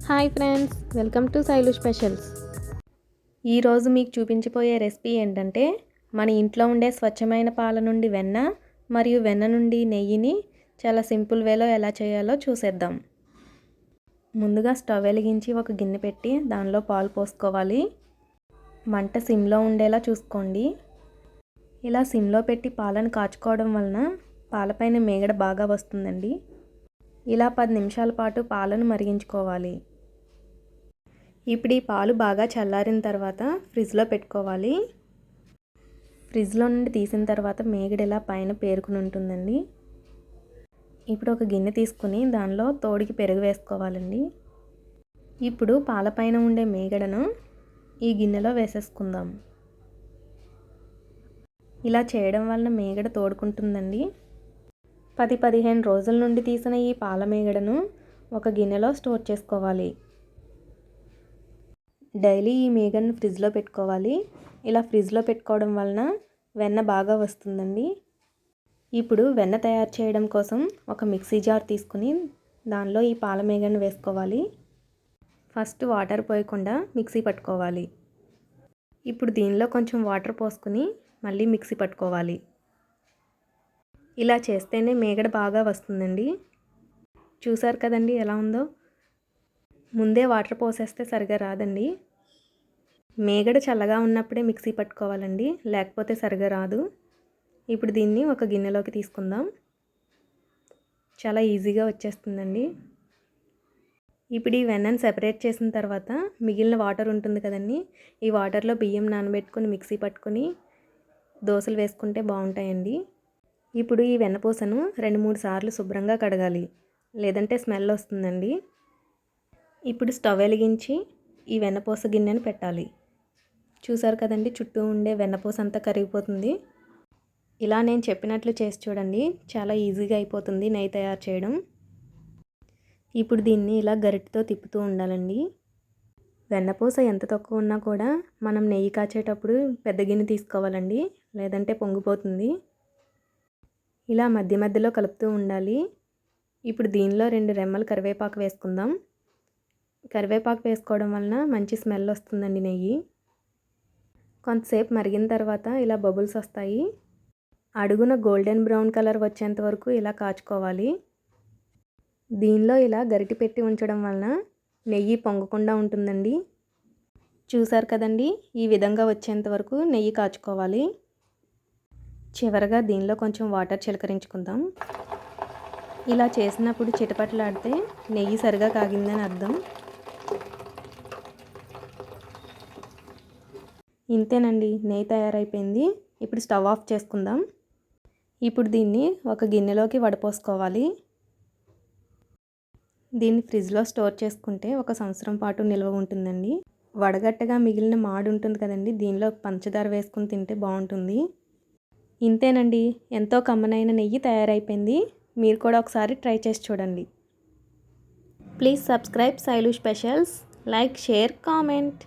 Hi friends, welcome to Sailu specials. ఈరోజు మీకు చూపించబోయే రెసిపీ ఏంటంటే మన ఇంట్లో ఉండే స్వచ్ఛమైన పాల నుండి వెన్న మరియు వెన్న నుండి నెయ్యిని చాలా సింపుల్ వేలో ఎలా చేయాలో చూసేద్దాం. ముందుగా స్టవ్ వెలిగించి ఒక గిన్నె పెట్టి దానిలో పాలు పోసుకోవాలి. మంట సిమ్లో ఉండేలా చూసుకోండి. ఇలా సిమ్లో పెట్టి పాలను కాచుకోవడం వలన పాలపైన మేగడ బాగా వస్తుందండి. ఇలా 10 నిమిషాల పాటు పాలను మరిగించుకోవాలి. ఇప్పుడు ఈ పాలు బాగా చల్లారిన తర్వాత ఫ్రిడ్జ్లో పెట్టుకోవాలి. ఫ్రిడ్జ్లో నుండి తీసిన తర్వాత మేగడ ఇలా పైన పేరుకుని ఉంటుందండి. ఇప్పుడు ఒక గిన్నె తీసుకుని దానిలో తోడికి పెరుగు వేసుకోవాలండి. ఇప్పుడు పాలపైన ఉండే మేగడను ఈ గిన్నెలో వేసేసుకుందాం. ఇలా చేయడం వలన మేగడ తోడుకుంటుందండి. 10-15 రోజుల నుండి తీసిన ఈ పాల మేగడను ఒక గిన్నెలో స్టోర్ చేసుకోవాలి. డైలీ ఈ మేగడను ఫ్రిడ్జ్లో పెట్టుకోవాలి. ఇలా ఫ్రిడ్జ్లో పెట్టుకోవడం వలన వెన్న బాగా వస్తుందండి. ఇప్పుడు వెన్న తయారు చేయడం కోసం ఒక మిక్సీ జార్ తీసుకుని దానిలో ఈ పాల మేగడను వేసుకోవాలి. ఫస్ట్ వాటర్ పోయకుండా మిక్సీ పట్టుకోవాలి. ఇప్పుడు దీనిలో కొంచెం వాటర్ పోసుకుని మళ్ళీ మిక్సీ పట్టుకోవాలి. ఇలా చేస్తేనే మేగడ బాగా వస్తుందండి. చూసారు కదండి ఎలా ఉందో. ముందే వాటర్ పోసేస్తే సరిగా రాదండి. మేగడ చల్లగా ఉన్నప్పుడే మిక్సీ పట్టుకోవాలండి, లేకపోతే సరిగా రాదు. ఇప్పుడు దీన్ని ఒక గిన్నెలోకి తీసుకుందాం. చాలా ఈజీగా వచ్చేస్తుందండి. ఇప్పుడు ఈ వెన్నను సెపరేట్ చేసిన తర్వాత మిగిలిన వాటర్ ఉంటుంది కదండి, ఈ వాటర్లో బియ్యం నానబెట్టుకొని మిక్సీ పట్టుకొని దోశలు వేసుకుంటే బాగుంటాయండి. ఇప్పుడు ఈ వెన్నపూసను 2-3 సార్లు శుభ్రంగా కడగాలి, లేదంటే స్మెల్ వస్తుందండి. ఇప్పుడు స్టవ్ వెలిగించి ఈ వెన్నపూస గిన్నెను పెట్టాలి. చూసారు కదండి, చుట్టూ ఉండే వెన్నపూస అంతా కరిగిపోతుంది. ఇలా నేను చెప్పినట్లు చేసి చూడండి, చాలా ఈజీగా అయిపోతుంది నెయ్యి తయారు చేయడం. ఇప్పుడు దీన్ని ఇలా గరిటెతో తిప్పుతూ ఉండాలండి. వెన్నపూస ఎంత తక్కువ ఉన్నా కూడా మనం నెయ్యి కాచేటప్పుడు పెద్ద గిన్నె తీసుకోవాలండి, లేదంటే పొంగిపోతుంది. ఇలా మధ్య మధ్యలో కలుపుతూ ఉండాలి. ఇప్పుడు దీనిలో 2 రెమ్మలు కరివేపాకు వేసుకుందాం. కరివేపాకు వేసుకోవడం వలన మంచి స్మెల్ వస్తుందండి నెయ్యి. కొంతసేపు మరిగిన తర్వాత ఇలా బబుల్స్ వస్తాయి. అడుగున గోల్డెన్ బ్రౌన్ కలర్ వచ్చేంత వరకు ఇలా కాచుకోవాలి. దీనిలో ఇలా గరిటె పెట్టి ఉంచడం వలన నెయ్యి పొంగకుండా ఉంటుందండి. చూసారు కదండి, ఈ విధంగా వచ్చేంత వరకు నెయ్యి కాచుకోవాలి. చివరగా దీనిలో కొంచెం వాటర్ చిలకరించుకుందాం. ఇలా చేసినప్పుడు చిటపటలాడితే నెయ్యి సరిగా కాగిందని అర్థం. ఇంతేనండి, నెయ్యి తయారైపోయింది. ఇప్పుడు స్టవ్ ఆఫ్ చేసుకుందాం. ఇప్పుడు దీన్ని ఒక గిన్నెలోకి వడపోసుకోవాలి. దీన్ని ఫ్రిడ్జ్లో స్టోర్ చేసుకుంటే 1 సంవత్సరం పాటు నిల్వ ఉంటుందండి. వడగట్టగా మిగిలిన మాడు ఉంటుంది కదండి, దీనిలో పంచదార వేసుకుని తింటే బాగుంటుంది. ఇంతేనండి, ఎంతో కమ్మనైన నెయ్యి తయారైపోయింది. మీరు కూడా ఒకసారి ట్రై చేసి చూడండి. Please subscribe Sailu specials, like, share, comment.